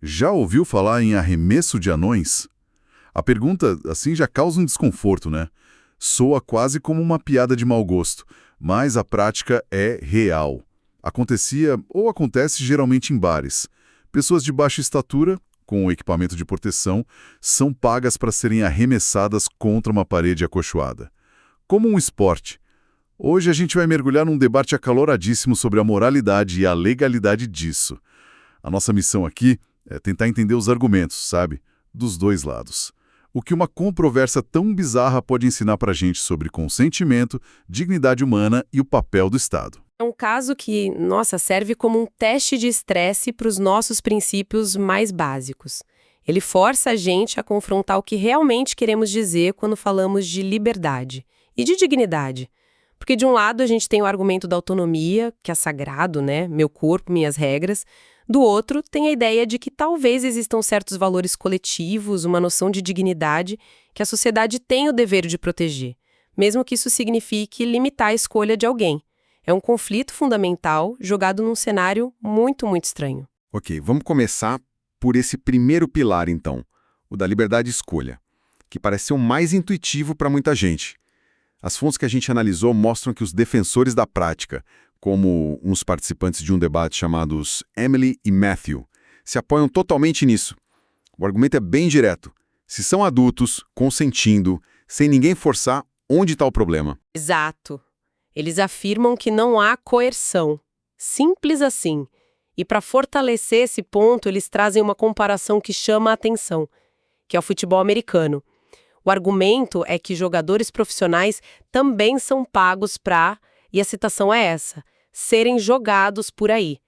Já ouviu falar em arremesso de anões? A pergunta, assim, já causa um desconforto, né? Soa quase como uma piada de mau gosto, mas a prática é real. Acontecia ou acontece geralmente em bares. Pessoas de baixa estatura, com equipamento de proteção, são pagas para serem arremessadas contra uma parede acolchoada. Como um esporte. Hoje a gente vai mergulhar num debate acaloradíssimo sobre a moralidade e a legalidade disso. A nossa missão aqui é tentar entender os argumentos, sabe? Dos dois lados. O que uma controvérsia tão bizarra pode ensinar pra gente sobre consentimento, dignidade humana e o papel do Estado. É um caso que, nossa, serve como um teste de estresse para os nossos princípios mais básicos. Ele força a gente a confrontar o que realmente queremos dizer quando falamos de liberdade e de dignidade. Porque, de um lado, a gente tem o argumento da autonomia, que é sagrado, né? Meu corpo, minhas regras. Do outro, tem a ideia de que talvez existam certos valores coletivos, uma noção de dignidade que a sociedade tem o dever de proteger, mesmo que isso signifique limitar a escolha de alguém. É um conflito fundamental jogado num cenário muito, muito estranho. Ok, vamos começar por esse primeiro pilar, então, o da liberdade de escolha, que parece ser o mais intuitivo para muita gente. As fontes que a gente analisou mostram que os defensores da prática, como uns participantes de um debate chamados Emily e Matthew, se apoiam totalmente nisso. O argumento é bem direto. Se são adultos, consentindo, sem ninguém forçar, onde está o problema? Exato. Eles afirmam que não há coerção. Simples assim. E para fortalecer esse ponto, eles trazem uma comparação que chama a atenção, que é o futebol americano. O argumento é que jogadores profissionais também são pagos para, e a citação é essa, serem jogados por aí.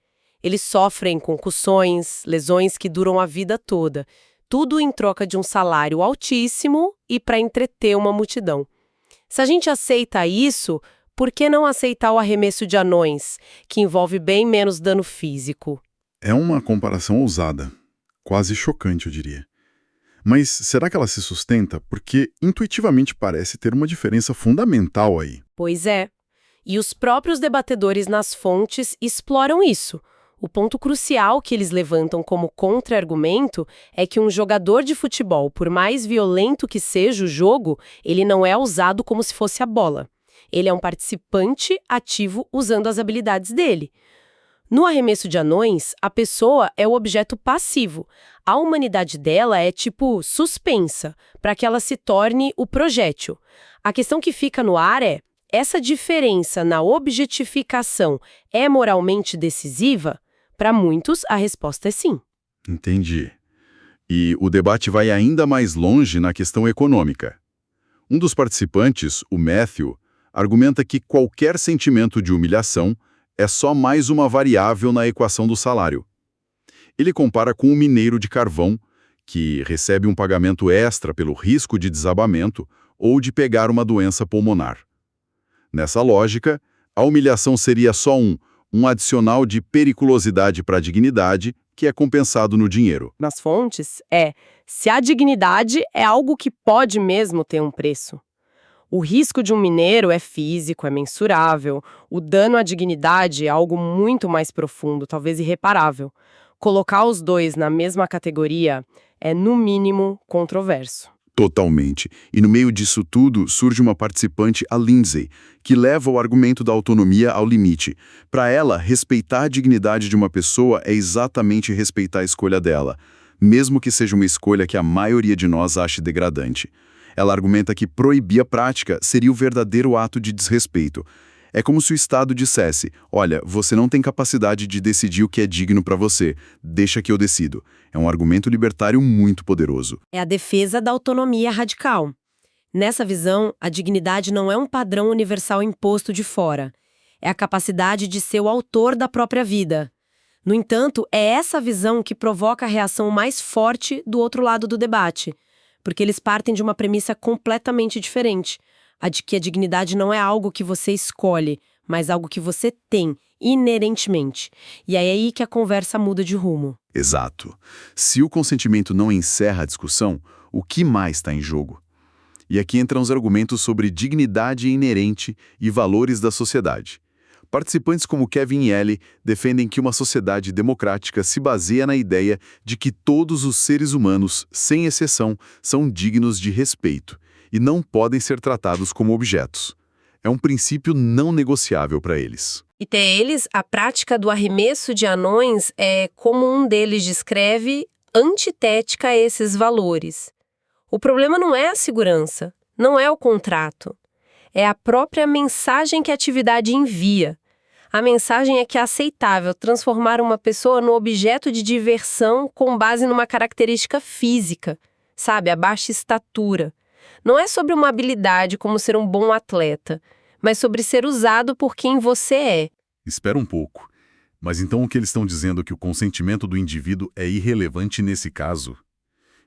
Eles sofrem concussões, lesões que duram a vida toda, tudo em troca de um salário altíssimo e para entreter uma multidão. Se a gente aceita isso, por que não aceitar o arremesso de anões, que envolve bem menos dano físico? É uma comparação ousada, quase chocante, eu diria. Mas será que ela se sustenta? Porque intuitivamente parece ter uma diferença fundamental aí. Pois é. E os próprios debatedores nas fontes exploram isso. O ponto crucial que eles levantam como contra-argumento é que um jogador de futebol, por mais violento que seja o jogo, ele não é usado como se fosse a bola. Ele é um participante ativo usando as habilidades dele. No arremesso de anões, a pessoa é o objeto passivo. A humanidade dela é, suspensa, para que ela se torne o projétil. A questão que fica no ar é: essa diferença na objetificação é moralmente decisiva? Para muitos, a resposta é sim. Entendi. E o debate vai ainda mais longe na questão econômica. Um dos participantes, o Matthew, argumenta que qualquer sentimento de humilhação é só mais uma variável na equação do salário. Ele compara com um mineiro de carvão, que recebe um pagamento extra pelo risco de desabamento ou de pegar uma doença pulmonar. Nessa lógica, a humilhação seria só um adicional de periculosidade para a dignidade, que é compensado no dinheiro. Nas fontes, se a dignidade é algo que pode mesmo ter um preço. O risco de um mineiro é físico, é mensurável. O dano à dignidade é algo muito mais profundo, talvez irreparável. Colocar os dois na mesma categoria é, no mínimo, controverso. Totalmente. E no meio disso tudo surge uma participante, a Lindsay, que leva o argumento da autonomia ao limite. Para ela, respeitar a dignidade de uma pessoa é exatamente respeitar a escolha dela, mesmo que seja uma escolha que a maioria de nós ache degradante. Ela argumenta que proibir a prática seria o verdadeiro ato de desrespeito. É como se o Estado dissesse: olha, você não tem capacidade de decidir o que é digno para você, deixa que eu decido. É um argumento libertário muito poderoso. É a defesa da autonomia radical. Nessa visão, a dignidade não é um padrão universal imposto de fora. É a capacidade de ser o autor da própria vida. No entanto, é essa visão que provoca a reação mais forte do outro lado do debate, porque eles partem de uma premissa completamente diferente. A de que a dignidade não é algo que você escolhe, mas algo que você tem, inerentemente. E é aí que a conversa muda de rumo. Exato. Se o consentimento não encerra a discussão, o que mais está em jogo? E aqui entram os argumentos sobre dignidade inerente e valores da sociedade. Participantes como Kevin e Ellie defendem que uma sociedade democrática se baseia na ideia de que todos os seres humanos, sem exceção, são dignos de respeito e não podem ser tratados como objetos. É um princípio não negociável para eles. E para eles, a prática do arremesso de anões é, como um deles descreve, antitética a esses valores. O problema não é a segurança, não é o contrato. É a própria mensagem que a atividade envia. A mensagem é que é aceitável transformar uma pessoa no objeto de diversão com base numa característica física, sabe, a baixa estatura. Não é sobre uma habilidade como ser um bom atleta, mas sobre ser usado por quem você é. Espera um pouco. Mas então o que eles estão dizendo é que o consentimento do indivíduo é irrelevante nesse caso?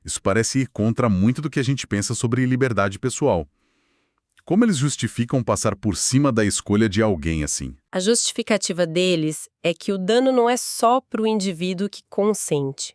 Isso parece ir contra muito do que a gente pensa sobre liberdade pessoal. Como eles justificam passar por cima da escolha de alguém assim? A justificativa deles é que o dano não é só para o indivíduo que consente.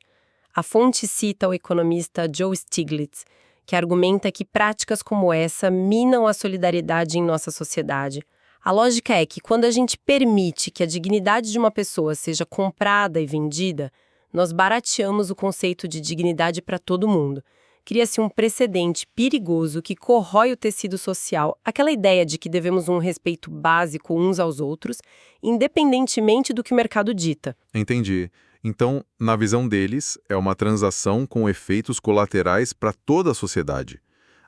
A fonte cita o economista Joe Stiglitz, que argumenta que práticas como essa minam a solidariedade em nossa sociedade. A lógica é que quando a gente permite que a dignidade de uma pessoa seja comprada e vendida, nós barateamos o conceito de dignidade para todo mundo. Cria-se um precedente perigoso que corrói o tecido social, aquela ideia de que devemos um respeito básico uns aos outros, independentemente do que o mercado dita. Entendi. Então, na visão deles, é uma transação com efeitos colaterais para toda a sociedade.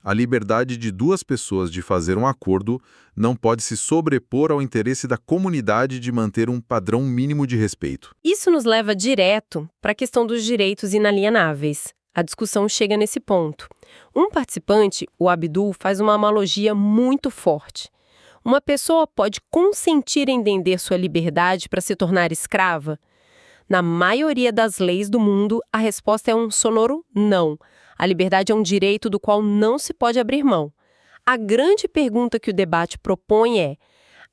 A liberdade de duas pessoas de fazer um acordo não pode se sobrepor ao interesse da comunidade de manter um padrão mínimo de respeito. Isso nos leva direto para a questão dos direitos inalienáveis. A discussão chega nesse ponto. Um participante, o Abdul, faz uma analogia muito forte. Uma pessoa pode consentir em vender sua liberdade para se tornar escrava? Na maioria das leis do mundo, a resposta é um sonoro não. A liberdade é um direito do qual não se pode abrir mão. A grande pergunta que o debate propõe é: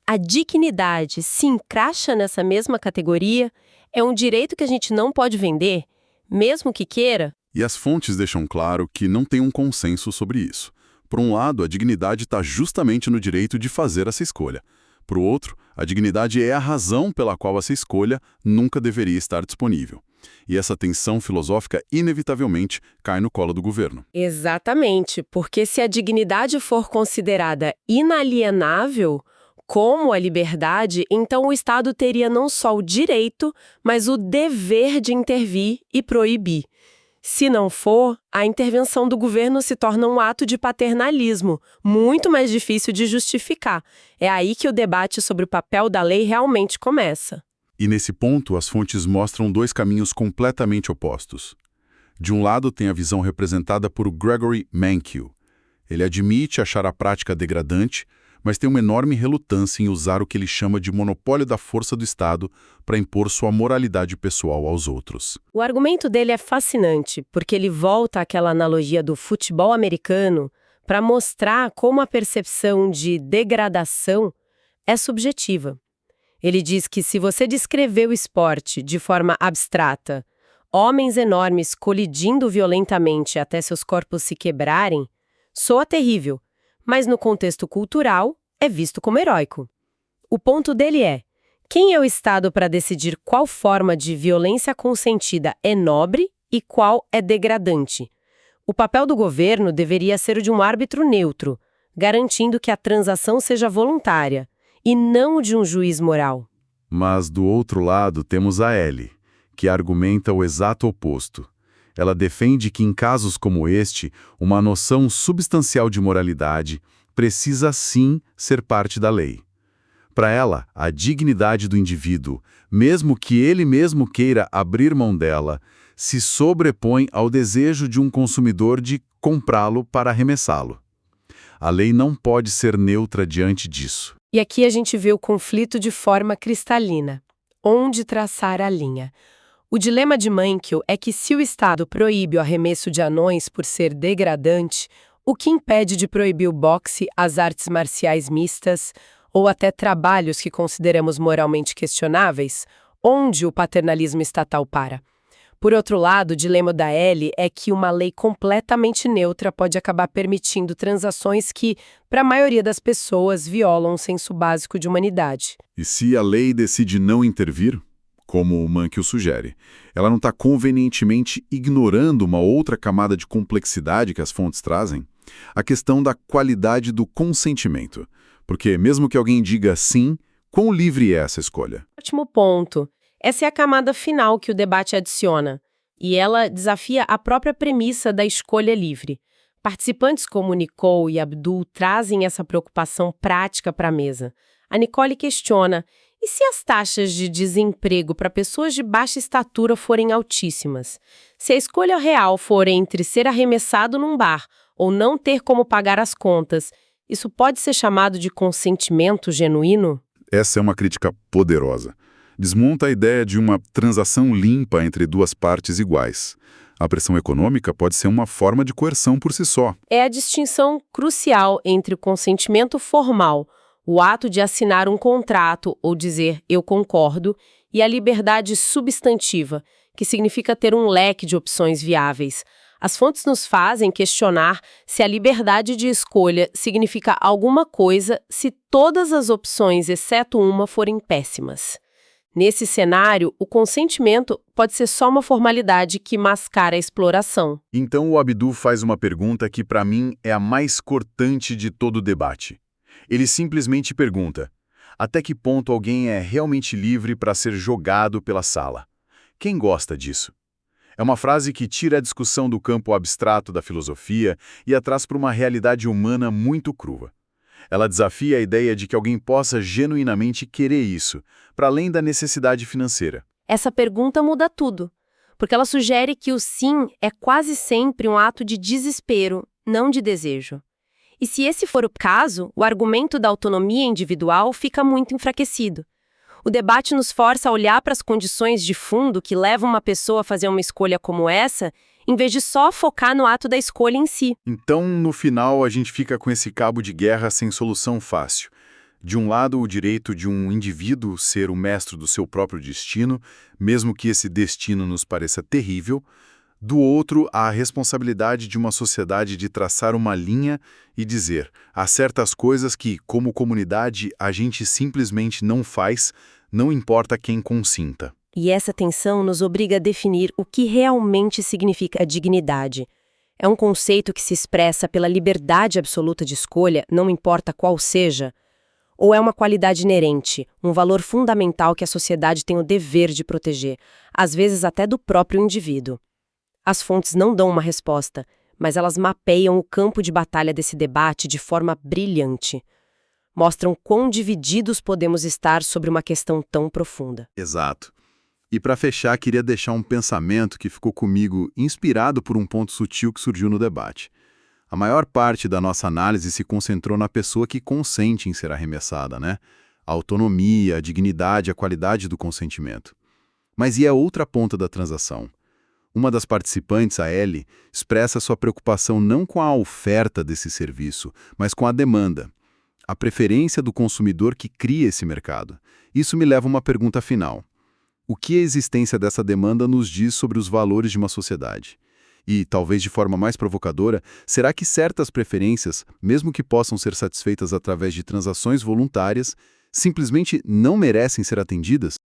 a dignidade se encaixa nessa mesma categoria? É um direito que a gente não pode vender, mesmo que queira? E as fontes deixam claro que não tem um consenso sobre isso. Por um lado, a dignidade está justamente no direito de fazer essa escolha. Por outro, a dignidade é a razão pela qual essa escolha nunca deveria estar disponível. E essa tensão filosófica, inevitavelmente, cai no colo do governo. Exatamente, porque se a dignidade for considerada inalienável, como a liberdade, então o Estado teria não só o direito, mas o dever de intervir e proibir. Se não for, a intervenção do governo se torna um ato de paternalismo, muito mais difícil de justificar. É aí que o debate sobre o papel da lei realmente começa. E nesse ponto, as fontes mostram dois caminhos completamente opostos. De um lado, tem a visão representada por Gregory Mankiw. Ele admite achar a prática degradante, mas tem uma enorme relutância em usar o que ele chama de monopólio da força do Estado para impor sua moralidade pessoal aos outros. O argumento dele é fascinante, porque ele volta àquela analogia do futebol americano para mostrar como a percepção de degradação é subjetiva. Ele diz que se você descrever o esporte de forma abstrata, homens enormes colidindo violentamente até seus corpos se quebrarem, soa terrível, mas no contexto cultural é visto como heróico. O ponto dele é: quem é o Estado para decidir qual forma de violência consentida é nobre e qual é degradante? O papel do governo deveria ser o de um árbitro neutro, garantindo que a transação seja voluntária, e não o de um juiz moral. Mas, do outro lado, temos a Ellie, que argumenta o exato oposto. Ela defende que, em casos como este, uma noção substancial de moralidade precisa, sim, ser parte da lei. Para ela, a dignidade do indivíduo, mesmo que ele mesmo queira abrir mão dela, se sobrepõe ao desejo de um consumidor de comprá-lo para arremessá-lo. A lei não pode ser neutra diante disso. E aqui a gente vê o conflito de forma cristalina. Onde traçar a linha? O dilema de Mankiw é que se o Estado proíbe o arremesso de anões por ser degradante, o que impede de proibir o boxe, as artes marciais mistas ou até trabalhos que consideramos moralmente questionáveis? Onde o paternalismo estatal para? Por outro lado, o dilema da Ellie é que uma lei completamente neutra pode acabar permitindo transações que, para a maioria das pessoas, violam o senso básico de humanidade. E se a lei decide não intervir, como o Mankey sugere, ela não está convenientemente ignorando uma outra camada de complexidade que as fontes trazem? A questão da qualidade do consentimento. Porque mesmo que alguém diga sim, quão livre é essa escolha? Ótimo ponto. Essa é a camada final que o debate adiciona, e ela desafia a própria premissa da escolha livre. Participantes como Nicole e Abdul trazem essa preocupação prática para a mesa. A Nicole questiona: e se as taxas de desemprego para pessoas de baixa estatura forem altíssimas? Se a escolha real for entre ser arremessado num bar ou não ter como pagar as contas, isso pode ser chamado de consentimento genuíno? Essa é uma crítica poderosa. Desmonta a ideia de uma transação limpa entre duas partes iguais. A pressão econômica pode ser uma forma de coerção por si só. É a distinção crucial entre o consentimento formal, o ato de assinar um contrato ou dizer eu concordo, e a liberdade substantiva, que significa ter um leque de opções viáveis. As fontes nos fazem questionar se a liberdade de escolha significa alguma coisa se todas as opções, exceto uma, forem péssimas. Nesse cenário, o consentimento pode ser só uma formalidade que mascara a exploração. Então o Abdul faz uma pergunta que para mim é a mais cortante de todo o debate. Ele simplesmente pergunta: até que ponto alguém é realmente livre para ser jogado pela sala? Quem gosta disso? É uma frase que tira a discussão do campo abstrato da filosofia e a traz para uma realidade humana muito crua. Ela desafia a ideia de que alguém possa genuinamente querer isso, para além da necessidade financeira. Essa pergunta muda tudo, porque ela sugere que o sim é quase sempre um ato de desespero, não de desejo. E se esse for o caso, o argumento da autonomia individual fica muito enfraquecido. O debate nos força a olhar para as condições de fundo que levam uma pessoa a fazer uma escolha como essa, em vez de só focar no ato da escolha em si. Então, no final, a gente fica com esse cabo de guerra sem solução fácil. De um lado, o direito de um indivíduo ser o mestre do seu próprio destino, mesmo que esse destino nos pareça terrível. Do outro, a responsabilidade de uma sociedade de traçar uma linha e dizer: há certas coisas que, como comunidade, a gente simplesmente não faz, não importa quem consinta. E essa tensão nos obriga a definir o que realmente significa a dignidade. É um conceito que se expressa pela liberdade absoluta de escolha, não importa qual seja, ou é uma qualidade inerente, um valor fundamental que a sociedade tem o dever de proteger, às vezes até do próprio indivíduo. As fontes não dão uma resposta, mas elas mapeiam o campo de batalha desse debate de forma brilhante. Mostram quão divididos podemos estar sobre uma questão tão profunda. Exato. E para fechar, queria deixar um pensamento que ficou comigo inspirado por um ponto sutil que surgiu no debate. A maior parte da nossa análise se concentrou na pessoa que consente em ser arremessada, né? A autonomia, a dignidade, a qualidade do consentimento. Mas e a outra ponta da transação? Uma das participantes, a Ellie, expressa sua preocupação não com a oferta desse serviço, mas com a demanda. A preferência do consumidor que cria esse mercado. Isso me leva a uma pergunta final. O que a existência dessa demanda nos diz sobre os valores de uma sociedade? E, talvez de forma mais provocadora, será que certas preferências, mesmo que possam ser satisfeitas através de transações voluntárias, simplesmente não merecem ser atendidas?